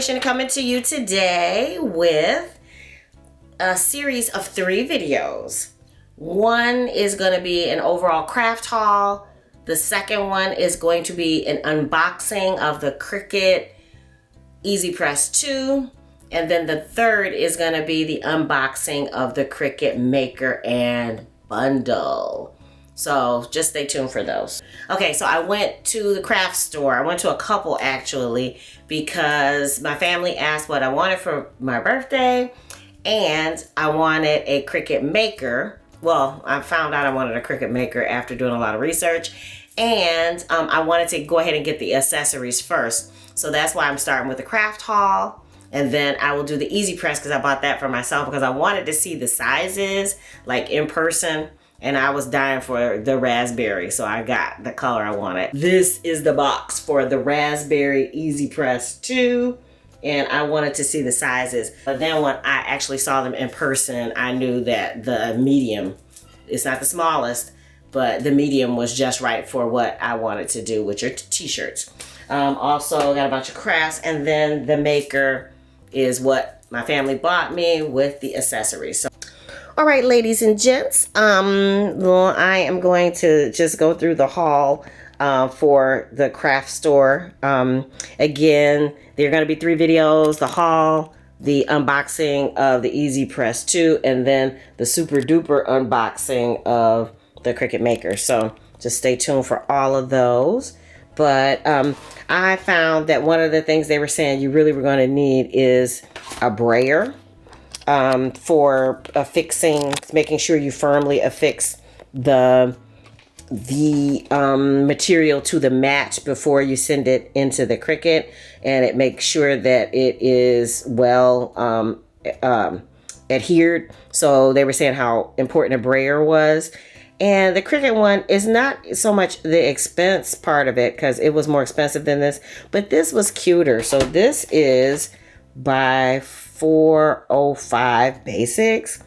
Creation coming to you today with a series of 3 videos. One is going to be an overall craft haul. The second one is going to be an unboxing of the Cricut Easy Press 2. And then the third is going to be the unboxing of the Cricut Maker and Bundle. So just stay tuned for those. Okay, so I went to the craft store. I went to a couple actually because my family asked what I wanted for my birthday, and I wanted a Cricut Maker. Well, I found out I wanted a Cricut Maker after doing a lot of research, and I wanted to go ahead and get the accessories first. So that's why I'm starting with the craft haul, and then I will do the Easy Press because I bought that for myself because I wanted to see the sizes like in person. And I was dying for the raspberry, so I got the color I wanted. This is the box for the Raspberry Easy Press 2, and I wanted to see the sizes. But then when I actually saw them in person, I knew that the medium, it's not the smallest, but the medium was just right for what I wanted to do with your t-shirts. Also got a bunch of crafts, and then the maker is what my family bought me with the accessories. So, all right, ladies and gents, well, I am going to just go through the haul for the craft store. Again, there are going to be 3 videos: the haul, the unboxing of the Easy Press 2, and then the super duper unboxing of the Cricut Maker. So just stay tuned for all of those. But I found that one of the things they were saying you really were going to need is a brayer. For affixing, making sure you firmly affix the material to the mat before you send it into the Cricut, and it makes sure that it is well adhered. So they were saying how important a brayer was. And the Cricut one is not so much the expense part of it because it was more expensive than this, but this was cuter. So this is by $405 basics,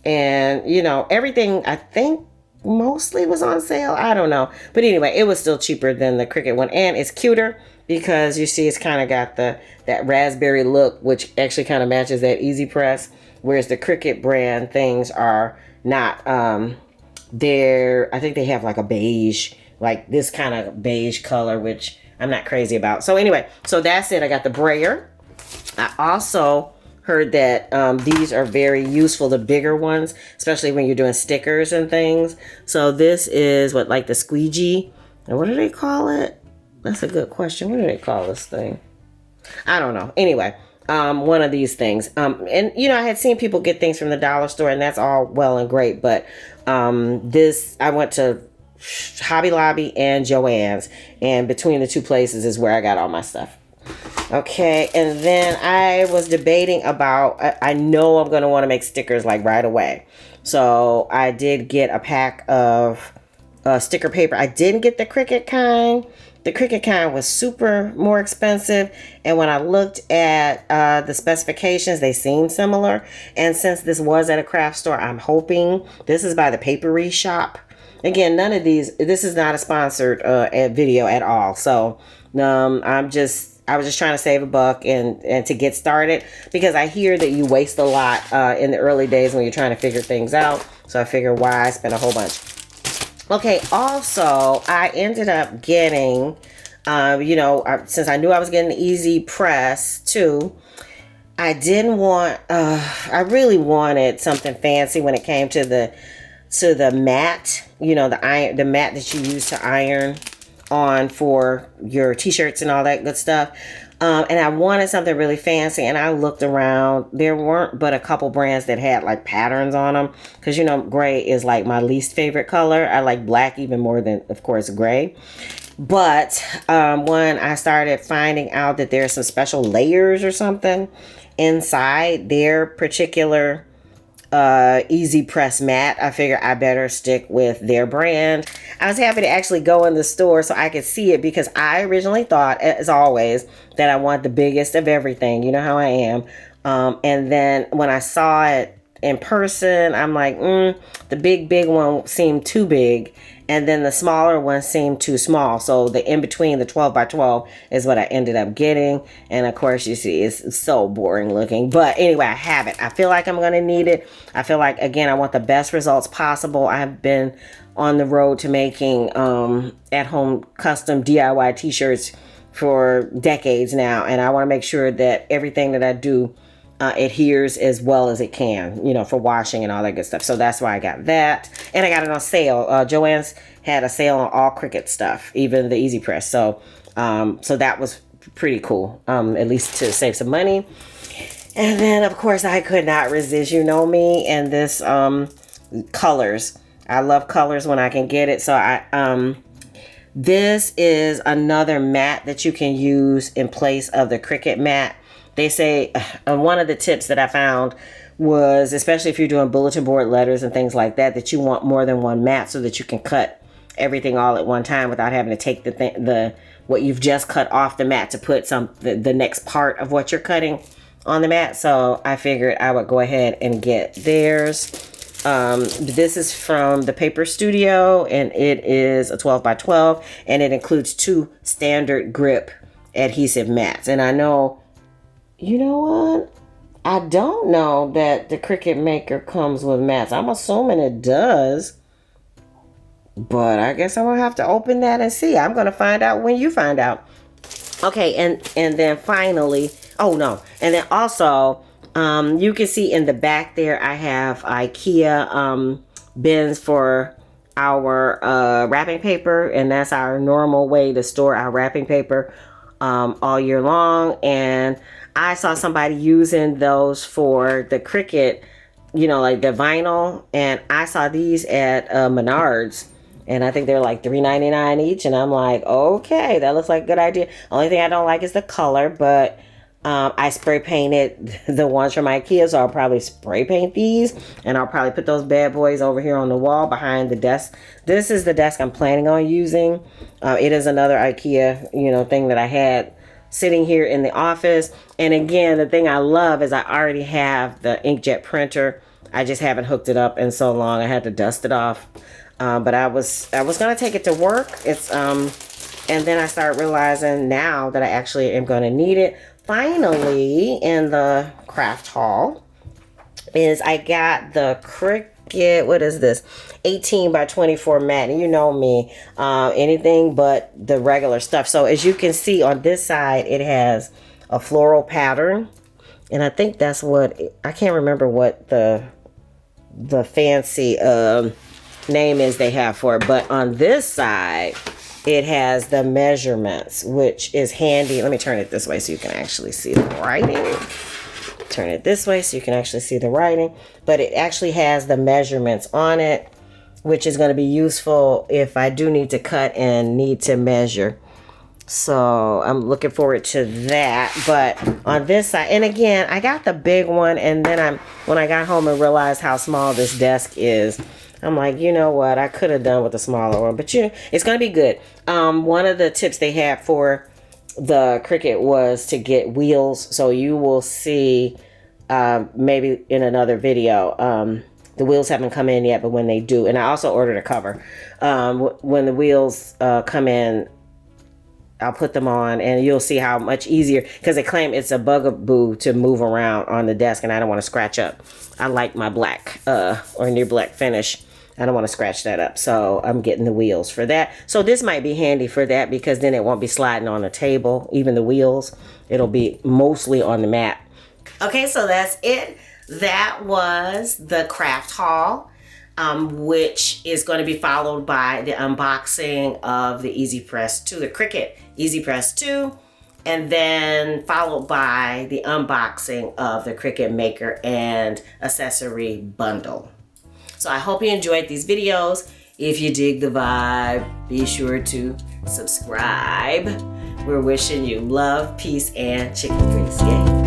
and you know, everything I think mostly was on sale. I don't know, but anyway, it was still cheaper than the Cricut one, and it's cuter because you see it's kind of got that raspberry look, which actually kind of matches that Easy Press, whereas the Cricut brand things are not. I think they have like a beige, like this kind of beige color, which I'm not crazy about. So anyway, so that's it. I got the brayer. I also heard that these are very useful, the bigger ones, especially when you're doing stickers and things. So this is what, like the squeegee, and what do they call it? That's a good question. What do they call this thing? I don't know. Anyway, one of these things. And you know, I had seen people get things from the dollar store, and that's all well and great, but this, I went to Hobby Lobby and Joann's, and between the 2 places is where I got all my stuff. Okay, and then I was debating about, I know I'm going to want to make stickers like right away. So I did get a pack of sticker paper. I didn't get the Cricut kind. The Cricut kind was super more expensive. And when I looked at the specifications, they seemed similar. And since this was at a craft store, I'm hoping, this is by the Papery Shop. Again, none of these, this is not a sponsored video at all. So I was just trying to save a buck and to get started, because I hear that you waste a lot in the early days when you're trying to figure things out. So I figured, why spend a whole bunch. Okay, also, I ended up getting, you know, since I knew I was getting the Easy Press 2, I didn't want, I really wanted something fancy when it came to the mat, you know, the mat that you use to iron on for your t-shirts and all that good stuff, and I wanted something really fancy, and I looked around. There weren't but a couple brands that had like patterns on them, because you know, gray is like my least favorite color. I like black even more than, of course, gray. But when I started finding out that there's some special layers or something inside their particular Easy Press mat, I figured I better stick with their brand. I was happy to actually go in the store so I could see it, because I originally thought, as always, that I want the biggest of everything. You know how I am. And then when I saw it in person, I'm like, the big one seemed too big. And then the smaller one seemed too small. So the in between, the 12 by 12 is what I ended up getting. And of course, you see, it's so boring looking. But anyway, I have it. I feel like I'm going to need it. I feel like, again, I want the best results possible. I've been on the road to making at-home custom DIY t-shirts for decades now. And I want to make sure that everything that I do adheres as well as it can, you know, for washing and all that good stuff. So that's why I got that. And I got it on sale. Joann's had a sale on all Cricut stuff, even the Easy Press. So so that was pretty cool, at least to save some money. And then, of course, I could not resist, you know me, and this colors. I love colors when I can get it. So this is another mat that you can use in place of the Cricut mat. They say one of the tips that I found was, especially if you're doing bulletin board letters and things like that, that you want more than one mat so that you can cut everything all at one time without having to take the what you've just cut off the mat to put the next part of what you're cutting on the mat. So I figured I would go ahead and get theirs. This is from the Paper Studio, and it is a 12 by 12, and it includes 2 standard grip adhesive mats. And I know, you know what? I don't know that the Cricut Maker comes with mats. I'm assuming it does, but I guess I'm gonna have to open that and see. I'm gonna find out when you find out. Okay, and then finally, oh no, and then also, you can see in the back there, I have IKEA bins for our wrapping paper, and that's our normal way to store our wrapping paper all year long. And I saw somebody using those for the Cricut, you know, like the vinyl, and I saw these at Menards, and I think they're like $3.99 each, and I'm like, okay, that looks like a good idea. Only thing I don't like is the color, but I spray painted the ones from IKEA, so I'll probably spray paint these, and I'll probably put those bad boys over here on the wall behind the desk. This is the desk I'm planning on using. It is another IKEA, you know, thing that I had sitting here in the office. And again, the thing I love is I already have the inkjet printer. I just haven't hooked it up in so long. I had to dust it off. But I was gonna take it to work. It's and then I started realizing now that I actually am gonna need it. Finally, in the craft haul, is I got the Cricut, what is this? 18 by 24 mat. And you know me, anything but the regular stuff. So as you can see on this side, it has a floral pattern. And I think that's what, I can't remember what the fancy name is they have for it. But on this side, it has the measurements, which is handy. Let me turn it this way so you can actually see the writing. Turn it this way so you can actually see the writing. But it actually has the measurements on it, which is going to be useful if I do need to cut and need to measure. So I'm looking forward to that. But on this side, and again, I got the big one, and then when I got home and realized how small this desk is, I'm like, you know what? I could have done with a smaller one, but it's going to be good. One of the tips they had for the Cricut was to get wheels. So you will see maybe in another video. The wheels haven't come in yet, but when they do, and I also ordered a cover. When the wheels come in, I'll put them on, and you'll see how much easier, because they claim it's a bugaboo to move around on the desk, and I don't want to scratch up. I like my black or near black finish. I don't want to scratch that up, so I'm getting the wheels for that. So this might be handy for that, because then it won't be sliding on the table, even the wheels. It'll be mostly on the mat. Okay, so that's it. That was the craft haul, which is going to be followed by the unboxing of the Easy Press 2, the Cricut Easy Press 2, and then followed by the unboxing of the Cricut Maker and accessory bundle. So I hope you enjoyed these videos. If you dig the vibe, be sure to subscribe. We're wishing you love, peace, and chicken grease. Yay!